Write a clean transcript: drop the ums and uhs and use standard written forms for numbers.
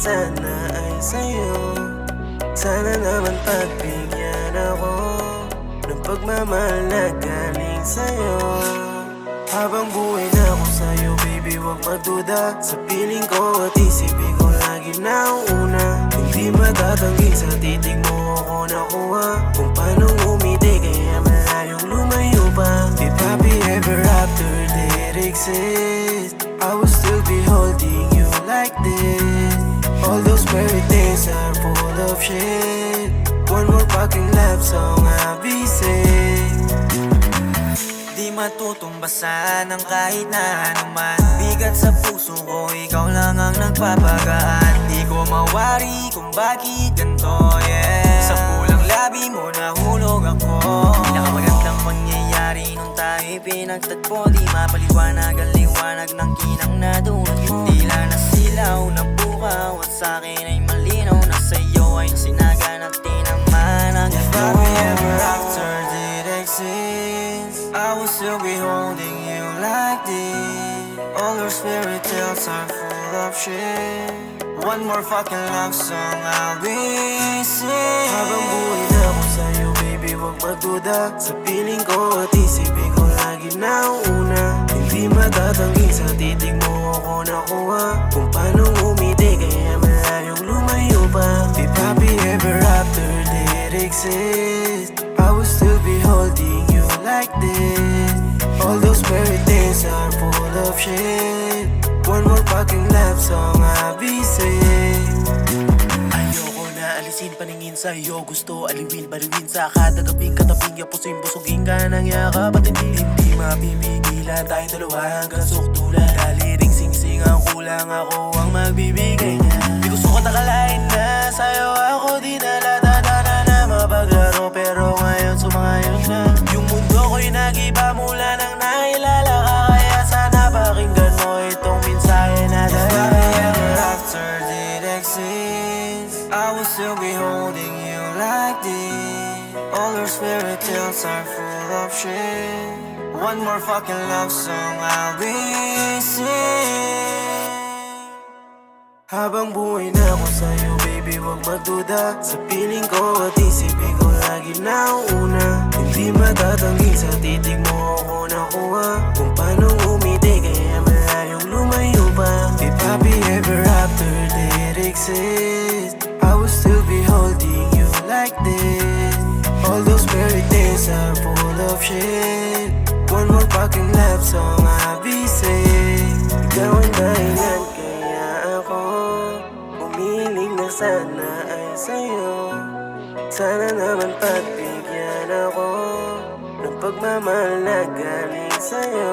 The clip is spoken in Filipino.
sana ay sa'yo. Sana naman pagbigyan ako ng pagmamahal na galing sa'yo. Habang buhay na ako sa'yo, baby, wag magduda. Sa piling ko at isipin ko lagi nauuna. Hindi matatanggi sa titig mo ako nakuha kung paano umiti kaya malayong lumayo pa. If happy ever after did exist, I will still be holding you like this. All those fairy tales are full of shit. One more fucking love song I'll be sing. Di matutumbasan ng kahit na anuman. Bigat sa puso ko, ikaw lang ang nagpapagaan. Di ko mawari kung bakit ganito, yeah. Sa pulang labi mo nahulog ako. Pinakamagandang pangyayari nung tayo'y pinagtagpo. Di mapaliwanag ang liwanag ng kinang nadunot. Tila na silaw na bukaw at sa'kin ay malinaw na sa'yo ay nasinaga natin ang manang. If happy ever after did exist, I will still be holding you like this. All those fairy tales are full of shit. One more fucking love song I'll be sing. Habang buhay na ako sa'yo, baby, wag magduda. Sa piling ko at isipin ko lagi nauuna. Hindi matatanggi sa titig mo ako nakuha kung paano umiti kaya malayong lumayo pa. If happy ever after did exist, I will still be holding you like this. All those fairy tales are full of shit. One more fucking love song I'll be sing. Ayoko na alisin paningin sa'yo. Gusto aliwin, baliwin sa kada gabing katabing. Yapusin, busugin ka ng yakap at hindi mapipigilan tayong dalawa hanggang sukdulan. Daliring singsing ang kulang, ako ang magbibigay niya. Di gusto ko takalain na sa'yo ako dinala-dadana na mapaglaro. Pero ngayon sumangayon na. Yung mundo ko'y nag-iba mula nang nailala ka. Kaya sana pakinggan mo itong mensahe na dala. Ever after did exist, I will still be holding you like this. All those fairy tales are full of shit. One more fucking love song I'll be sing. Habang buhay na ako sa'yo, baby, wag magduda. Sa piling ko at isipin ko lagi nauuna. Hindi matatanggi sa titig mo ako nakuha kung paano umiti kaya malayong lumayo pa. If happy ever after did exist, I will still be holding you like this. All those fairy tales are full of shit. One more fucking love song I'll be sing. Ikaw ang dahilan kaya ako umiling na sana ay sa'yo. Sana naman pagbigyan ako ng pagmamahal na galing sa'yo.